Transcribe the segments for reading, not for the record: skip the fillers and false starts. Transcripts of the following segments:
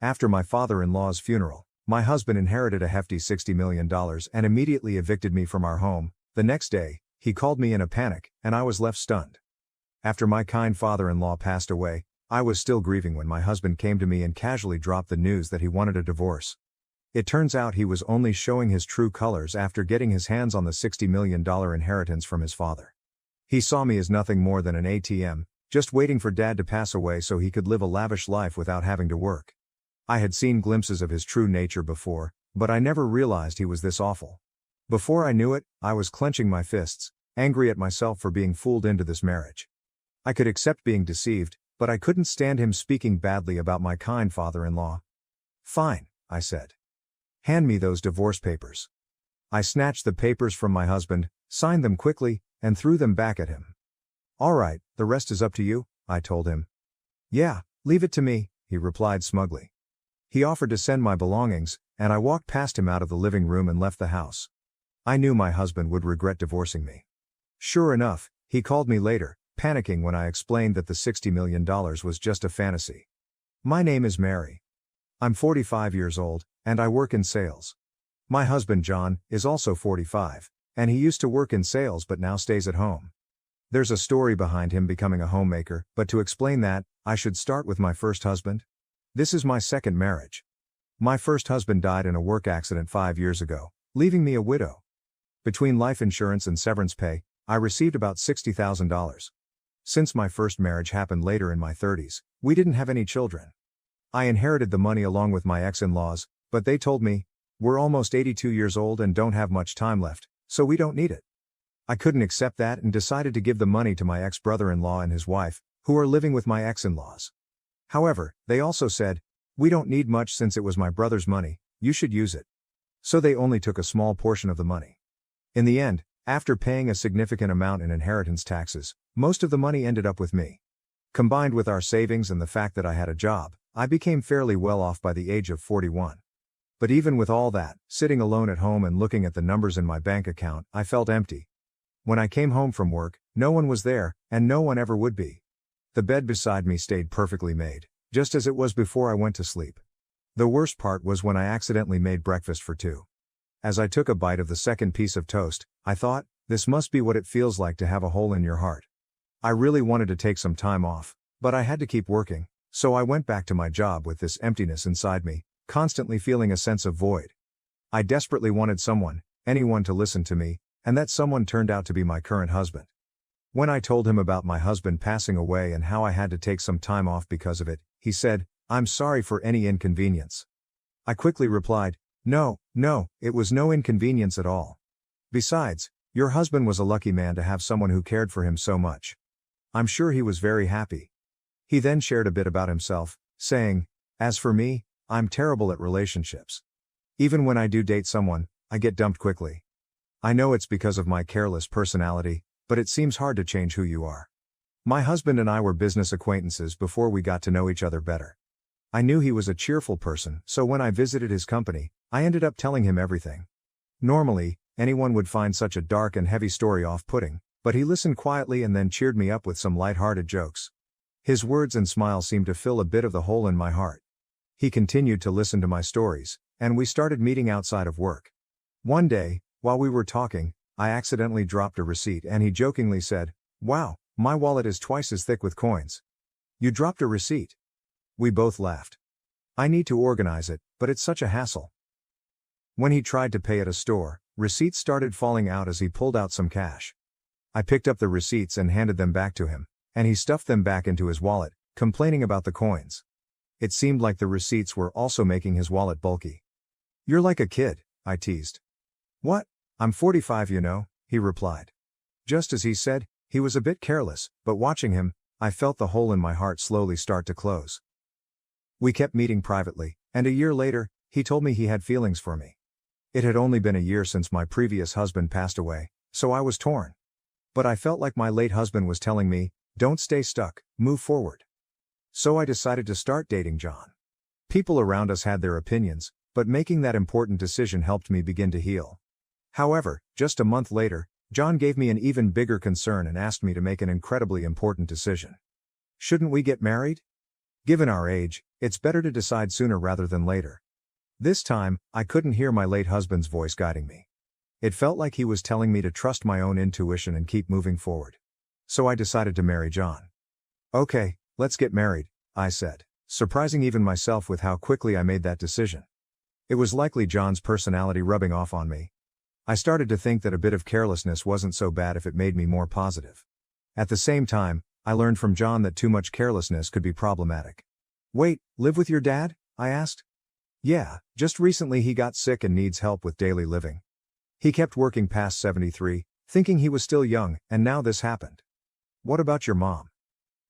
After my father-in-law's funeral, my husband inherited a hefty $60 million and immediately evicted me from our home. The next day, he called me in a panic, and I was left stunned. After my kind father-in-law passed away, I was still grieving when my husband came to me and casually dropped the news that he wanted a divorce. It turns out he was only showing his true colors after getting his hands on the $60 million inheritance from his father. He saw me as nothing more than an ATM, just waiting for Dad to pass away so he could live a lavish life without having to work. I had seen glimpses of his true nature before, but I never realized he was this awful. Before I knew it, I was clenching my fists, angry at myself for being fooled into this marriage. I could accept being deceived, but I couldn't stand him speaking badly about my kind father-in-law. "Fine," I said. "Hand me those divorce papers." I snatched the papers from my husband, signed them quickly, and threw them back at him. "All right, the rest is up to you," I told him. "Yeah, leave it to me," he replied smugly. He offered to send my belongings, and I walked past him out of the living room and left the house. I knew my husband would regret divorcing me. Sure enough, he called me later, panicking when I explained that the $60 million was just a fantasy. "My name is Mary. I'm 45 years old, and I work in sales. My husband John is also 45, and he used to work in sales but now stays at home. There's a story behind him becoming a homemaker, but to explain that, I should start with my first husband. This is my second marriage. My first husband died in a work accident 5 years ago, leaving me a widow. Between life insurance and severance pay, I received about $60,000. Since my first marriage happened later in my 30s, we didn't have any children. I inherited the money along with my ex-in-laws, but they told me, we're almost 82 years old and don't have much time left, so we don't need it. I couldn't accept that and decided to give the money to my ex-brother-in-law and his wife, who are living with my ex-in-laws. However, they also said, we don't need much since it was my brother's money, you should use it. So they only took a small portion of the money. In the end, after paying a significant amount in inheritance taxes, most of the money ended up with me. Combined with our savings and the fact that I had a job, I became fairly well off by the age of 41. But even with all that, sitting alone at home and looking at the numbers in my bank account, I felt empty. When I came home from work, no one was there, and no one ever would be. The bed beside me stayed perfectly made, just as it was before I went to sleep. The worst part was when I accidentally made breakfast for two. As I took a bite of the second piece of toast, I thought, this must be what it feels like to have a hole in your heart. I really wanted to take some time off, but I had to keep working, so I went back to my job with this emptiness inside me, constantly feeling a sense of void. I desperately wanted someone, anyone to listen to me, and that someone turned out to be my current husband. When I told him about my husband passing away and how I had to take some time off because of it, he said, I'm sorry for any inconvenience. I quickly replied, No, it was no inconvenience at all. Besides, your husband was a lucky man to have someone who cared for him so much. I'm sure he was very happy. He then shared a bit about himself, saying, as for me, I'm terrible at relationships. Even when I do date someone, I get dumped quickly. I know it's because of my careless personality, but it seems hard to change who you are. My husband and I were business acquaintances before we got to know each other better. I knew he was a cheerful person, so when I visited his company, I ended up telling him everything. Normally, anyone would find such a dark and heavy story off-putting, but he listened quietly and then cheered me up with some light-hearted jokes. His words and smile seemed to fill a bit of the hole in my heart. He continued to listen to my stories, and we started meeting outside of work. One day, while we were talking, I accidentally dropped a receipt and he jokingly said, Wow, my wallet is twice as thick with coins. You dropped a receipt. We both laughed. I need to organize it, but it's such a hassle. When he tried to pay at a store, receipts started falling out as he pulled out some cash. I picked up the receipts and handed them back to him, and he stuffed them back into his wallet, complaining about the coins. It seemed like the receipts were also making his wallet bulky. You're like a kid, I teased. What? I'm 45, you know, he replied. Just as he said, he was a bit careless, but watching him, I felt the hole in my heart slowly start to close. We kept meeting privately, and a year later, he told me he had feelings for me. It had only been a year since my previous husband passed away, so I was torn. But I felt like my late husband was telling me, don't stay stuck, move forward. So I decided to start dating John. People around us had their opinions, but making that important decision helped me begin to heal. However, just a month later, John gave me an even bigger concern and asked me to make an incredibly important decision. Shouldn't we get married? Given our age, it's better to decide sooner rather than later. This time, I couldn't hear my late husband's voice guiding me. It felt like he was telling me to trust my own intuition and keep moving forward. So I decided to marry John. Okay, let's get married, I said, surprising even myself with how quickly I made that decision. It was likely John's personality rubbing off on me. I started to think that a bit of carelessness wasn't so bad if it made me more positive. At the same time, I learned from John that too much carelessness could be problematic. Wait, live with your dad? I asked. Yeah, just recently he got sick and needs help with daily living. He kept working past 73, thinking he was still young, and now this happened. What about your mom?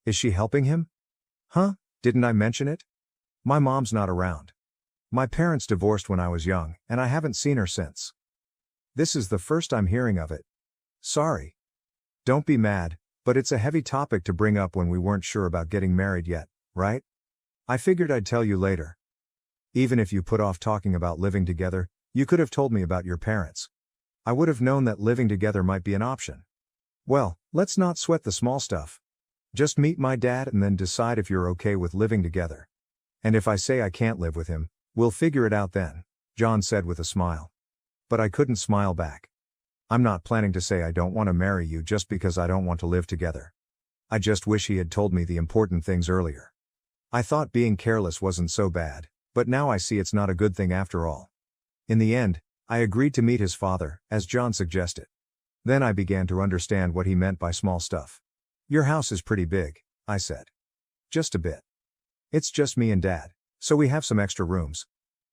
Is she helping him? Huh? Didn't I mention it? My mom's not around. My parents divorced when I was young, and I haven't seen her since. This is the first I'm hearing of it. Sorry. Don't be mad, but it's a heavy topic to bring up when we weren't sure about getting married yet, right? I figured I'd tell you later. Even if you put off talking about living together, you could have told me about your parents. I would have known that living together might be an option. Well, let's not sweat the small stuff. Just meet my dad and then decide if you're okay with living together. And if I say I can't live with him, we'll figure it out then, John said with a smile. But I couldn't smile back. I'm not planning to say I don't want to marry you just because I don't want to live together. I just wish he had told me the important things earlier. I thought being careless wasn't so bad, but now I see it's not a good thing after all. In the end, I agreed to meet his father, as John suggested. Then I began to understand what he meant by small stuff. Your house is pretty big, I said. Just a bit. It's just me and Dad, so we have some extra rooms.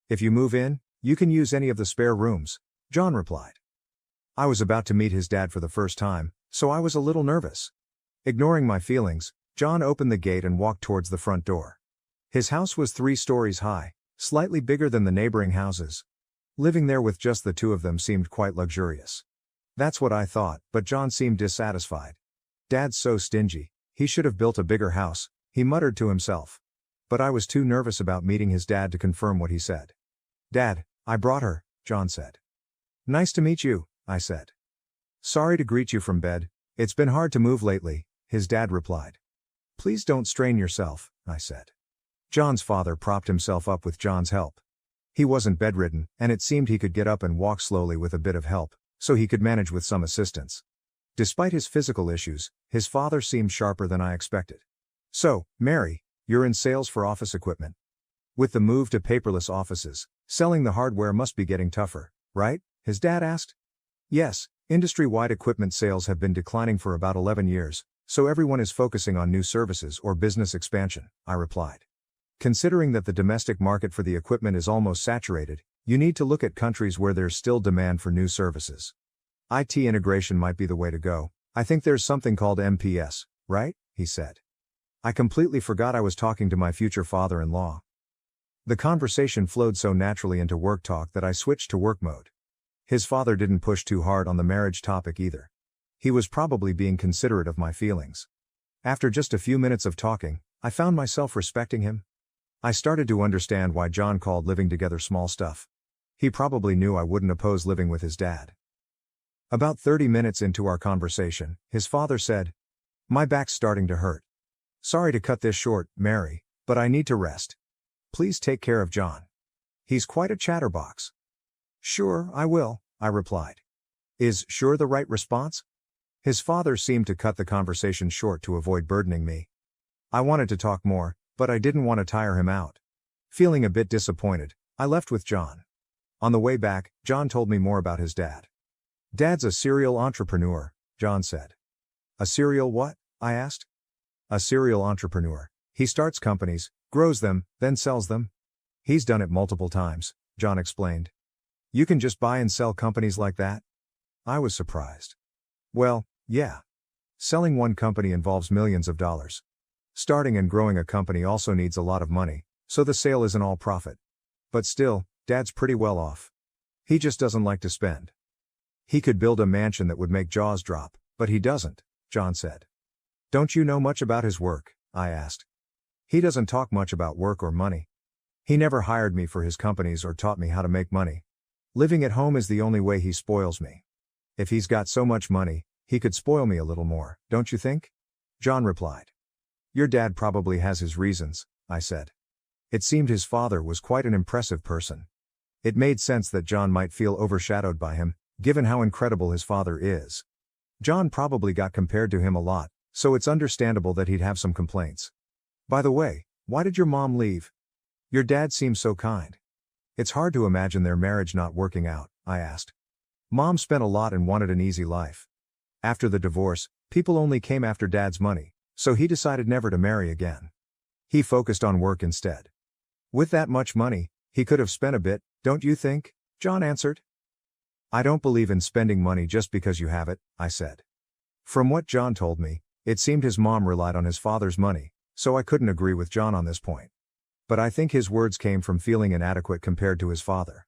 If you move in, you can use any of the spare rooms, John replied. I was about to meet his dad for the first time, so I was a little nervous. Ignoring my feelings, John opened the gate and walked towards the front door. His house was 3 stories high, slightly bigger than the neighboring houses. Living there with just the two of them seemed quite luxurious. That's what I thought, but John seemed dissatisfied. Dad's so stingy, he should have built a bigger house, he muttered to himself. But I was too nervous about meeting his dad to confirm what he said. Dad, I brought her, John said. Nice to meet you, I said. Sorry to greet you from bed, it's been hard to move lately, his dad replied. Please don't strain yourself, I said. John's father propped himself up with John's help. He wasn't bedridden, and it seemed he could get up and walk slowly with a bit of help, so he could manage with some assistance. Despite his physical issues, his father seemed sharper than I expected. So, Mary, you're in sales for office equipment. With the move to paperless offices, selling the hardware must be getting tougher, right? His dad asked. Yes, industry-wide equipment sales have been declining for about 11 years, so everyone is focusing on new services or business expansion, I replied. Considering that the domestic market for the equipment is almost saturated, you need to look at countries where there's still demand for new services. IT integration might be the way to go. I think there's something called MPS, right? He said. I completely forgot I was talking to my future father-in-law. The conversation flowed so naturally into work talk that I switched to work mode. His father didn't push too hard on the marriage topic either. He was probably being considerate of my feelings. After just a few minutes of talking, I found myself respecting him. I started to understand why John called living together small stuff. He probably knew I wouldn't oppose living with his dad. About 30 minutes into our conversation, his father said, My back's starting to hurt. Sorry to cut this short, Mary, but I need to rest. Please take care of John. He's quite a chatterbox. Sure, I will, I replied. Is sure the right response? His father seemed to cut the conversation short to avoid burdening me. I wanted to talk more, but I didn't want to tire him out. Feeling a bit disappointed, I left with John. On the way back, John told me more about his dad. Dad's a serial entrepreneur, John said. A serial what? I asked. A serial entrepreneur. He starts companies, grows them, then sells them. He's done it multiple times, John explained. You can just buy and sell companies like that? I was surprised. Well, yeah. Selling one company involves millions of dollars. Starting and growing a company also needs a lot of money, so the sale isn't all profit. But still, Dad's pretty well off. He just doesn't like to spend. He could build a mansion that would make jaws drop, but he doesn't, John said. Don't you know much about his work? I asked. He doesn't talk much about work or money. He never hired me for his companies or taught me how to make money. Living at home is the only way he spoils me. If he's got so much money, he could spoil me a little more, don't you think? John replied. Your dad probably has his reasons, I said. It seemed his father was quite an impressive person. It made sense that John might feel overshadowed by him, given how incredible his father is. John probably got compared to him a lot, so it's understandable that he'd have some complaints. By the way, why did your mom leave? Your dad seems so kind. It's hard to imagine their marriage not working out, I asked. Mom spent a lot and wanted an easy life. After the divorce, people only came after Dad's money, so he decided never to marry again. He focused on work instead. With that much money, he could have spent a bit, don't you think? John answered. I don't believe in spending money just because you have it, I said. From what John told me, it seemed his mom relied on his father's money, so I couldn't agree with John on this point. But I think his words came from feeling inadequate compared to his father.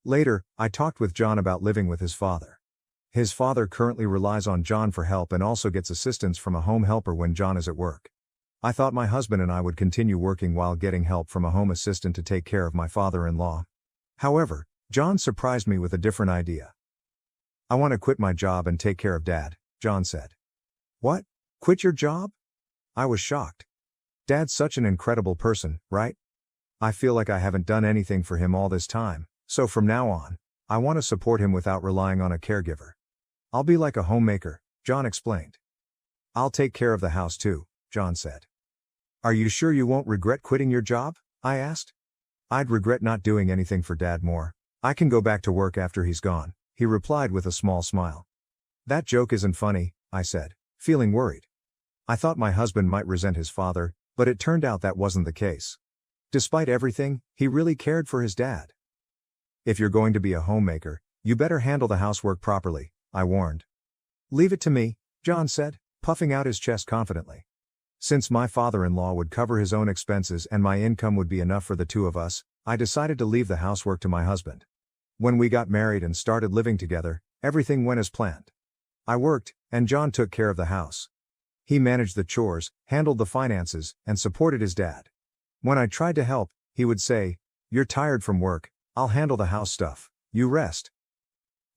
Later, I talked with John about living with his father. His father currently relies on John for help and also gets assistance from a home helper when John is at work. I thought my husband and I would continue working while getting help from a home assistant to take care of my father-in-law. However, John surprised me with a different idea. I want to quit my job and take care of Dad, John said. What? Quit your job? I was shocked. Dad's such an incredible person, right? I feel like I haven't done anything for him all this time, so from now on, I want to support him without relying on a caregiver. I'll be like a homemaker, John explained. I'll take care of the house too, John said. Are you sure you won't regret quitting your job? I asked. I'd regret not doing anything for Dad more. I can go back to work after he's gone, he replied with a small smile. That joke isn't funny, I said, feeling worried. I thought my husband might resent his father, but it turned out that wasn't the case. Despite everything, he really cared for his dad. If you're going to be a homemaker, you better handle the housework properly, I warned. Leave it to me, John said, puffing out his chest confidently. Since my father-in-law would cover his own expenses and my income would be enough for the two of us, I decided to leave the housework to my husband. When we got married and started living together, everything went as planned. I worked, and John took care of the house. He managed the chores, handled the finances, and supported his dad. When I tried to help, he would say, "You're tired from work, I'll handle the house stuff, you rest."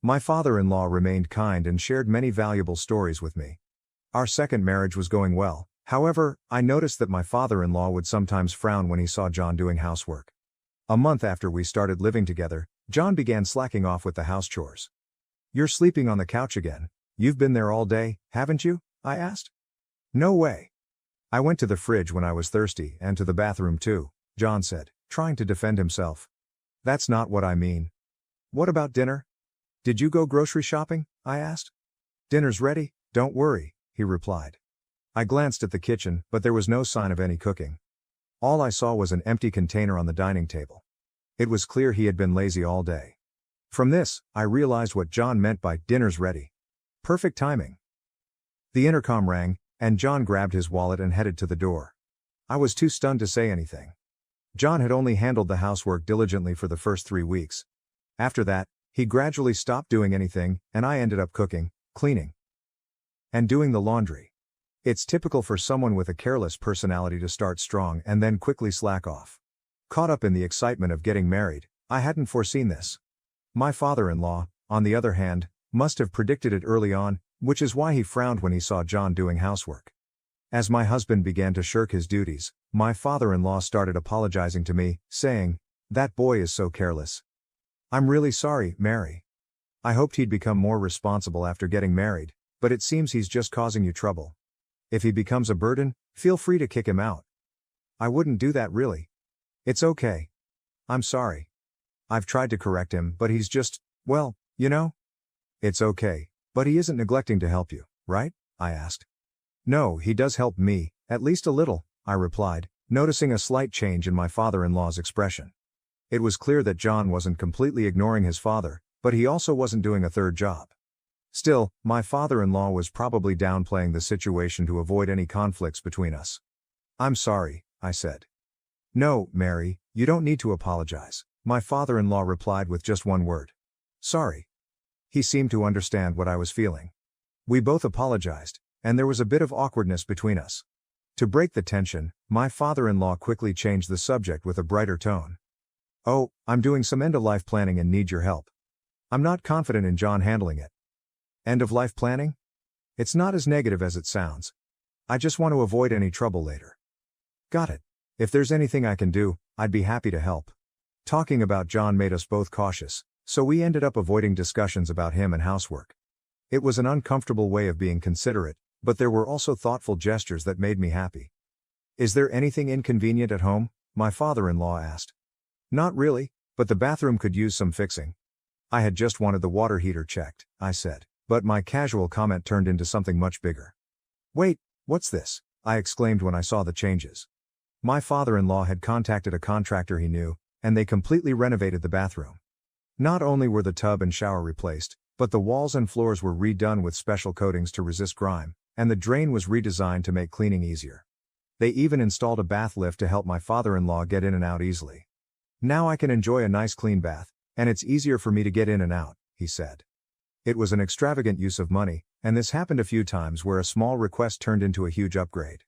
My father-in-law remained kind and shared many valuable stories with me. Our second marriage was going well, however, I noticed that my father-in-law would sometimes frown when he saw John doing housework. A month after we started living together, John began slacking off with the house chores. "You're sleeping on the couch again, you've been there all day, haven't you?" I asked. "No way. I went to the fridge when I was thirsty and to the bathroom too," John said, trying to defend himself. "That's not what I mean. What about dinner? Did you go grocery shopping?" I asked. "Dinner's ready, don't worry," he replied. I glanced at the kitchen, but there was no sign of any cooking. All I saw was an empty container on the dining table. It was clear he had been lazy all day. From this, I realized what John meant by "dinner's ready." Perfect timing. The intercom rang, and John grabbed his wallet and headed to the door. I was too stunned to say anything. John had only handled the housework diligently for the first 3 weeks. After that, he gradually stopped doing anything, and I ended up cooking, cleaning, and doing the laundry. It's typical for someone with a careless personality to start strong and then quickly slack off. Caught up in the excitement of getting married, I hadn't foreseen this. My father-in-law, on the other hand, must have predicted it early on, which is why he frowned when he saw John doing housework. As my husband began to shirk his duties, my father-in-law started apologizing to me, saying, "That boy is so careless. I'm really sorry, Mary. I hoped he'd become more responsible after getting married, but it seems he's just causing you trouble. If he becomes a burden, feel free to kick him out." "I wouldn't do that really. It's okay. I'm sorry. I've tried to correct him but he's just, well, you know." "It's okay, but he isn't neglecting to help you, right?" I asked. "No, he does help me, at least a little," I replied, noticing a slight change in my father-in-law's expression. It was clear that John wasn't completely ignoring his father, but he also wasn't doing a third job. Still, my father-in-law was probably downplaying the situation to avoid any conflicts between us. "I'm sorry," I said. "No, Mary, you don't need to apologize," my father-in-law replied with just one word. "Sorry." He seemed to understand what I was feeling. We both apologized, and there was a bit of awkwardness between us. To break the tension, my father-in-law quickly changed the subject with a brighter tone. "Oh, I'm doing some end-of-life planning and need your help. I'm not confident in John handling it." "End-of-life planning? It's not as negative as it sounds. I just want to avoid any trouble later." "Got it. If there's anything I can do, I'd be happy to help. Talking about John made us both cautious, so we ended up avoiding discussions about him and housework. It was an uncomfortable way of being considerate, but there were also thoughtful gestures that made me happy. Is there anything inconvenient at home? My father-in-law asked. Not really, but the bathroom could use some fixing. I had just wanted the water heater checked, I said, but my casual comment turned into something much bigger. Wait, what's this? I exclaimed when I saw the changes. My father-in-law had contacted a contractor he knew, and they completely renovated the bathroom. Not only were the tub and shower replaced, but the walls and floors were redone with special coatings to resist grime, and the drain was redesigned to make cleaning easier. They even installed a bath lift to help my father-in-law get in and out easily. Now I can enjoy a nice clean bath, and it's easier for me to get in and out, he said. It was an extravagant use of money, and this happened a few times where a small request turned into a huge upgrade.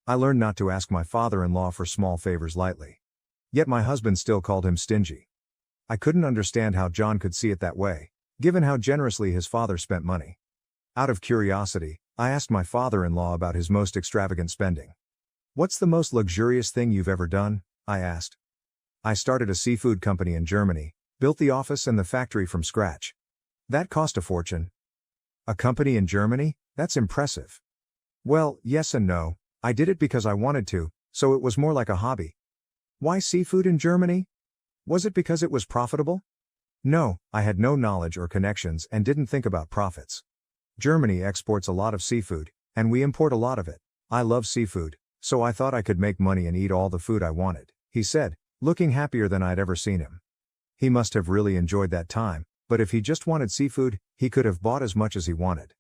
I learned not to ask my father-in-law for small favors lightly. Yet my husband still called him stingy. I couldn't understand how John could see it that way, given how generously his father spent money. Out of curiosity, I asked my father-in-law about his most extravagant spending. What's the most luxurious thing you've ever done? I asked. I started a seafood company in Germany, built the office and the factory from scratch. That cost a fortune. A company in Germany? That's impressive. Well, yes and no. I did it because I wanted to, so it was more like a hobby. Why seafood in Germany? Was it because it was profitable? No, I had no knowledge or connections and didn't think about profits. Germany exports a lot of seafood, and we import a lot of it. I love seafood, so I thought I could make money and eat all the food I wanted, he said, looking happier than I'd ever seen him. He must have really enjoyed that time, but if he just wanted seafood, he could have bought as much as he wanted.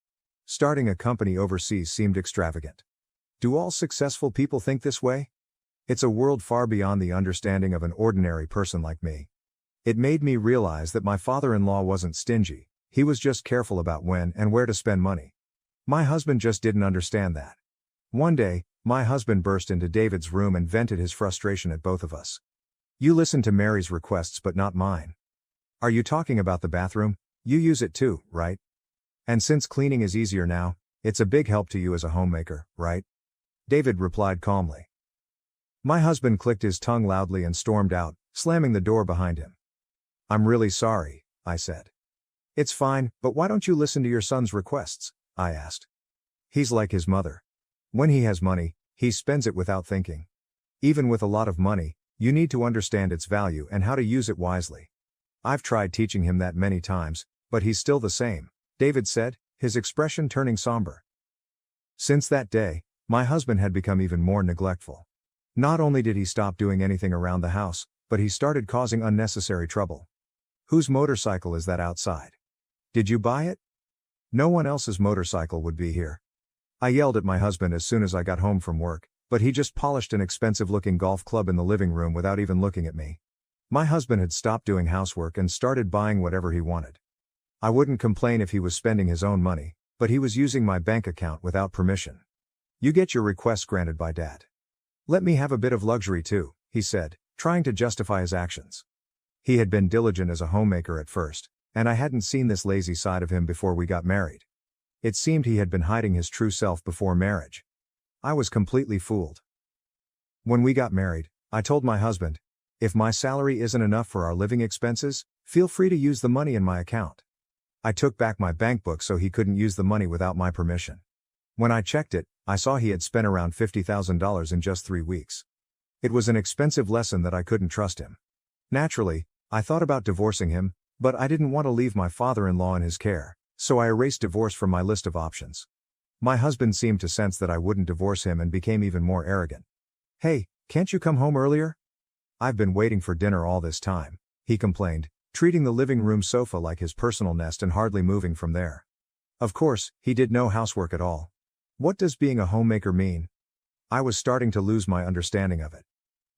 Starting a company overseas seemed extravagant. Do all successful people think this way? It's a world far beyond the understanding of an ordinary person like me. It made me realize that my father-in-law wasn't stingy, he was just careful about when and where to spend money. My husband just didn't understand that. One day, my husband burst into David's room and vented his frustration at both of us. You listen to Mary's requests but not mine. Are you talking about the bathroom? You use it too, right? And since cleaning is easier now, it's a big help to you as a homemaker, right? David replied calmly. My husband clicked his tongue loudly and stormed out, slamming the door behind him. I'm really sorry, I said. It's fine, but why don't you listen to your son's requests? I asked. He's like his mother. When he has money, he spends it without thinking. Even with a lot of money, you need to understand its value and how to use it wisely. I've tried teaching him that many times, but he's still the same, David said, his expression turning somber. Since that day, my husband had become even more neglectful. Not only did he stop doing anything around the house, but he started causing unnecessary trouble. Whose motorcycle is that outside? Did you buy it? No one else's motorcycle would be here. I yelled at my husband as soon as I got home from work, but he just polished an expensive-looking golf club in the living room without even looking at me. My husband had stopped doing housework and started buying whatever he wanted. I wouldn't complain if he was spending his own money, but he was using my bank account without permission. You get your requests granted by Dad. Let me have a bit of luxury too, he said, trying to justify his actions. He had been diligent as a homemaker at first, and I hadn't seen this lazy side of him before we got married. It seemed he had been hiding his true self before marriage. I was completely fooled. When we got married, I told my husband, if my salary isn't enough for our living expenses, feel free to use the money in my account. I took back my bank book so he couldn't use the money without my permission. When I checked it, I saw he had spent around $50,000 in just 3 weeks. It was an expensive lesson that I couldn't trust him. Naturally, I thought about divorcing him, but I didn't want to leave my father-in-law in his care, so I erased divorce from my list of options. My husband seemed to sense that I wouldn't divorce him and became even more arrogant. Hey, can't you come home earlier? I've been waiting for dinner all this time, he complained, treating the living room sofa like his personal nest and hardly moving from there. Of course, he did no housework at all. What does being a homemaker mean? I was starting to lose my understanding of it.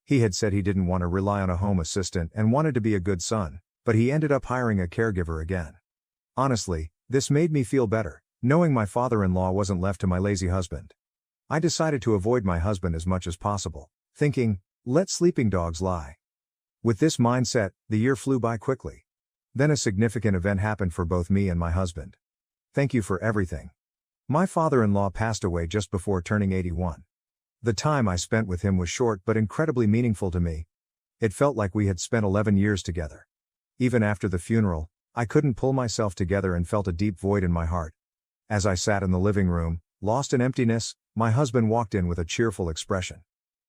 He had said he didn't want to rely on a home assistant and wanted to be a good son, but he ended up hiring a caregiver again. Honestly, this made me feel better, knowing my father-in-law wasn't left to my lazy husband. I decided to avoid my husband as much as possible, thinking, let sleeping dogs lie. With this mindset, the year flew by quickly. Then a significant event happened for both me and my husband. Thank you for everything. My father-in-law passed away just before turning 81. The time I spent with him was short but incredibly meaningful to me. It felt like we had spent 11 years together. Even after the funeral, I couldn't pull myself together and felt a deep void in my heart. As I sat in the living room, lost in emptiness, my husband walked in with a cheerful expression.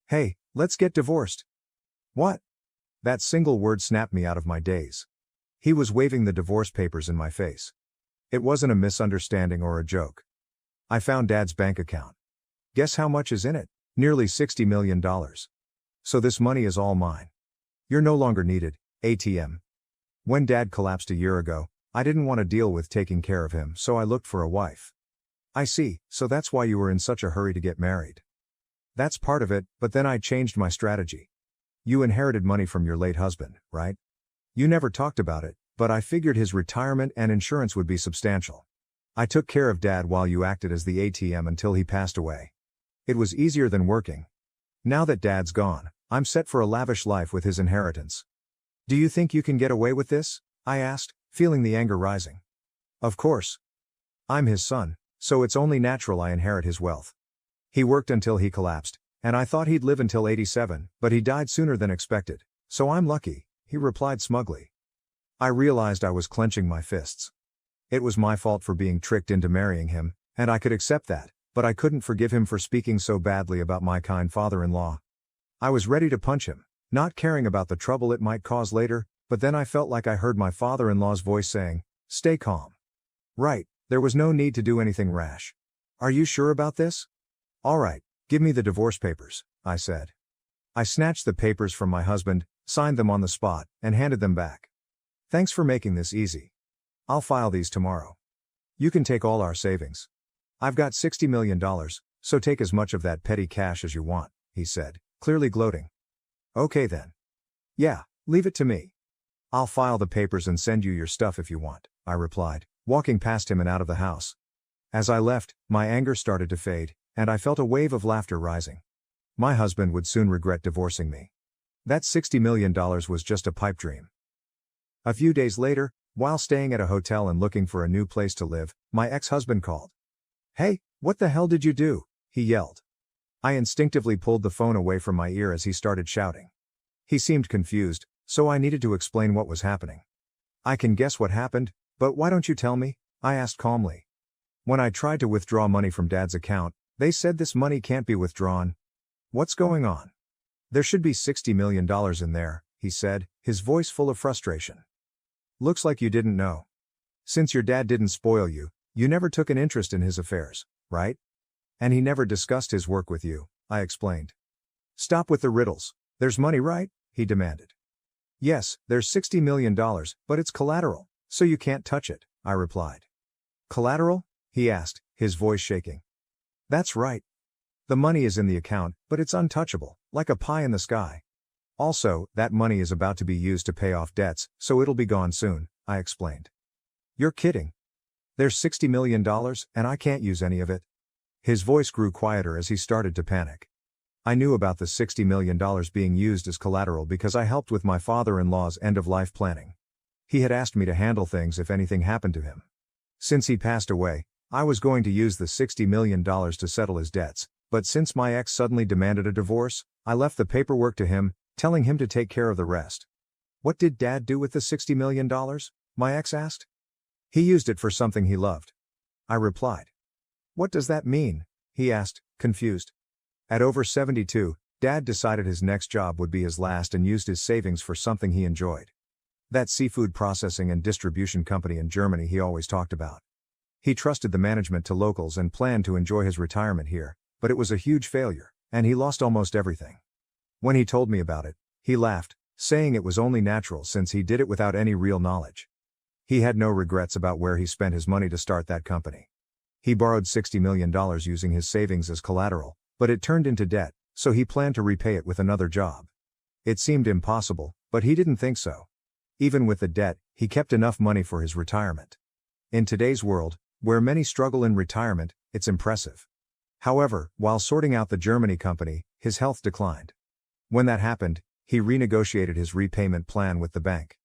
"Hey, let's get divorced." "What?" That single word snapped me out of my daze. He was waving the divorce papers in my face. It wasn't a misunderstanding or a joke. I found Dad's bank account. Guess how much is in it? Nearly $60 million. So this money is all mine. You're no longer needed, ATM. When Dad collapsed a year ago, I didn't want to deal with taking care of him, so I looked for a wife. I see, so that's why you were in such a hurry to get married. That's part of it, but then I changed my strategy. You inherited money from your late husband, right? You never talked about it, but I figured his retirement and insurance would be substantial. I took care of Dad while you acted as the ATM until he passed away. It was easier than working. Now that Dad's gone, I'm set for a lavish life with his inheritance. Do you think you can get away with this? I asked, feeling the anger rising. Of course. I'm his son, so it's only natural I inherit his wealth. He worked until he collapsed, and I thought he'd live until 87, but he died sooner than expected, so I'm lucky, he replied smugly. I realized I was clenching my fists. It was my fault for being tricked into marrying him, and I could accept that, but I couldn't forgive him for speaking so badly about my kind father-in-law. I was ready to punch him, not caring about the trouble it might cause later, but then I felt like I heard my father-in-law's voice saying, "Stay calm." Right, there was no need to do anything rash. "Are you sure about this?" "All right, give me the divorce papers," I said. I snatched the papers from my husband, signed them on the spot, and handed them back. "Thanks for making this easy. I'll file these tomorrow. You can take all our savings. I've got $60 million, so take as much of that petty cash as you want," he said, clearly gloating. "Okay then. Yeah, leave it to me. I'll file the papers and send you your stuff if you want," I replied, walking past him and out of the house. As I left, my anger started to fade, and I felt a wave of laughter rising. My husband would soon regret divorcing me. That $60 million was just a pipe dream. A few days later, while staying at a hotel and looking for a new place to live, my ex-husband called. "Hey, what the hell did you do?" he yelled. I instinctively pulled the phone away from my ear as he started shouting. He seemed confused, so I needed to explain what was happening. "I can guess what happened, but why don't you tell me?" I asked calmly. "When I tried to withdraw money from Dad's account, they said this money can't be withdrawn. What's going on?" "There should be $60 million in there," he said, his voice full of frustration. "Looks like you didn't know. Since your dad didn't spoil you, you never took an interest in his affairs, right? And he never discussed his work with you," I explained. "Stop with the riddles. There's money, right?" he demanded. "Yes, there's $60 million, but it's collateral, so you can't touch it," I replied. "Collateral?" he asked, his voice shaking. "That's right. The money is in the account, but it's untouchable, like a pie in the sky. Also, that money is about to be used to pay off debts, so it'll be gone soon," I explained. "You're kidding. There's $60 million, and I can't use any of it." His voice grew quieter as he started to panic. I knew about the $60 million being used as collateral because I helped with my father-in-law's end-of-life planning. He had asked me to handle things if anything happened to him. Since he passed away, I was going to use the $60 million to settle his debts, but since my ex suddenly demanded a divorce, I left the paperwork to him, telling him to take care of the rest. "What did Dad do with the $60 million? My ex asked. "He used it for something he loved," I replied. "What does that mean?" he asked, confused. At over 72, Dad decided his next job would be his last and used his savings for something he enjoyed. That seafood processing and distribution company in Germany he always talked about. He trusted the management to locals and planned to enjoy his retirement here, but it was a huge failure, and he lost almost everything. When he told me about it, he laughed, saying it was only natural since he did it without any real knowledge. He had no regrets about where he spent his money to start that company. He borrowed $60 million using his savings as collateral, but it turned into debt, so he planned to repay it with another job. It seemed impossible, but he didn't think so. Even with the debt, he kept enough money for his retirement. In today's world, where many struggle in retirement, it's impressive. However, while sorting out the Germany company, his health declined. When that happened, he renegotiated his repayment plan with the bank.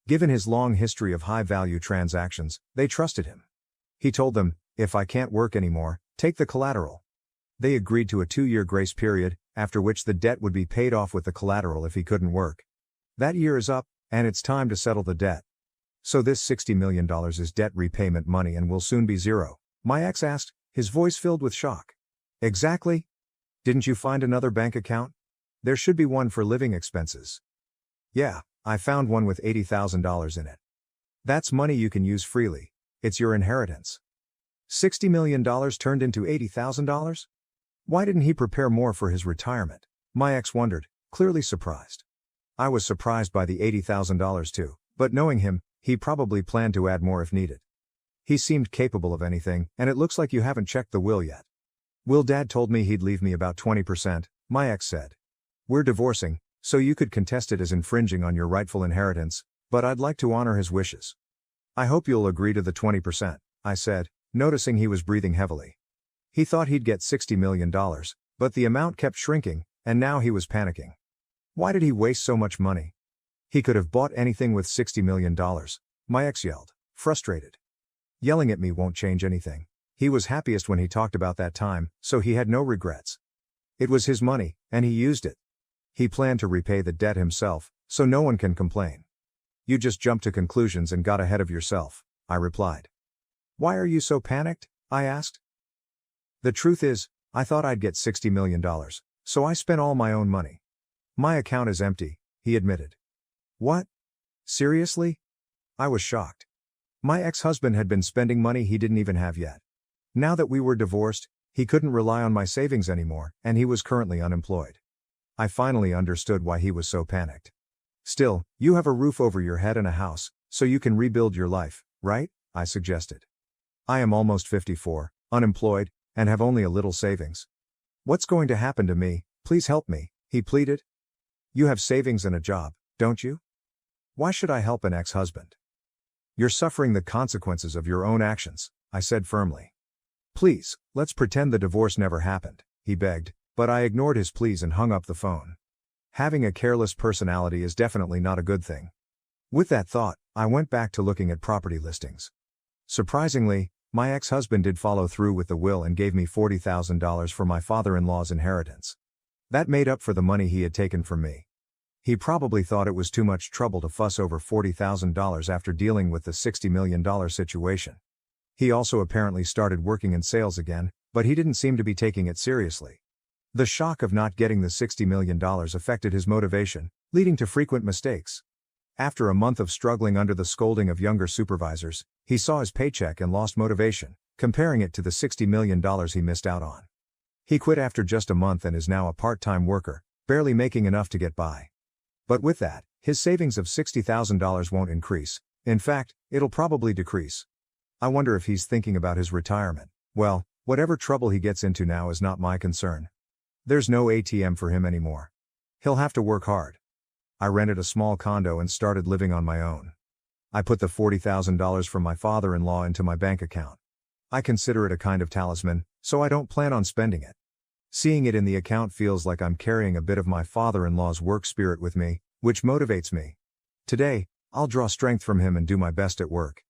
Given his long history of high-value transactions, they trusted him. He told them, "If I can't work anymore, take the collateral." They agreed to a 2-year grace period, after which the debt would be paid off with the collateral if he couldn't work. That year is up, and it's time to settle the debt. So this $60 million is debt repayment money and will soon be zero? My ex asked, his voice filled with shock. Exactly? Didn't you find another bank account? There should be one for living expenses. Yeah, I found one with $80,000 in it. That's money you can use freely. It's your inheritance. $60 million turned into $80,000? Why didn't he prepare more for his retirement? My ex wondered, clearly surprised. I was surprised by the $80,000 too, but knowing him, he probably planned to add more if needed. He seemed capable of anything, and it looks like you haven't checked the will yet. Will Dad told me he'd leave me about 20%, my ex said. We're divorcing, so you could contest it as infringing on your rightful inheritance, but I'd like to honor his wishes. I hope you'll agree to the 20%, I said, noticing he was breathing heavily. He thought he'd get $60 million, but the amount kept shrinking, and now he was panicking. Why did he waste so much money? He could have bought anything with $60 million, my ex yelled, frustrated. Yelling at me won't change anything. He was happiest when he talked about that time, so he had no regrets. It was his money, and he used it. He planned to repay the debt himself, so no one can complain. You just jumped to conclusions and got ahead of yourself, I replied. Why are you so panicked? I asked. The truth is, I thought I'd get $60 million, so I spent all my own money. My account is empty, he admitted. What? Seriously? I was shocked. My ex-husband had been spending money he didn't even have yet. Now that we were divorced, he couldn't rely on my savings anymore, and he was currently unemployed. I finally understood why he was so panicked. Still, you have a roof over your head and a house, so you can rebuild your life, right? I suggested. I am almost 54, unemployed, and have only a little savings. What's going to happen to me? Please help me, he pleaded. You have savings and a job, don't you? Why should I help an ex-husband? You're suffering the consequences of your own actions, I said firmly. Please, let's pretend the divorce never happened, he begged, but I ignored his pleas and hung up the phone. Having a careless personality is definitely not a good thing. With that thought, I went back to looking at property listings. Surprisingly, my ex-husband did follow through with the will and gave me $40,000 for my father-in-law's inheritance. That made up for the money he had taken from me. He probably thought it was too much trouble to fuss over $40,000 after dealing with the $60 million situation. He also apparently started working in sales again, but he didn't seem to be taking it seriously. The shock of not getting the $60 million affected his motivation, leading to frequent mistakes. After a month of struggling under the scolding of younger supervisors, he saw his paycheck and lost motivation, comparing it to the $60 million he missed out on. He quit after just a month and is now a part-time worker, barely making enough to get by. But with that, his savings of $60,000 won't increase. In fact, it'll probably decrease. I wonder if he's thinking about his retirement. Well, whatever trouble he gets into now is not my concern. There's no ATM for him anymore. He'll have to work hard. I rented a small condo and started living on my own. I put the $40,000 from my father-in-law into my bank account. I consider it a kind of talisman, so I don't plan on spending it. Seeing it in the account feels like I'm carrying a bit of my father-in-law's work spirit with me, which motivates me. Today, I'll draw strength from him and do my best at work.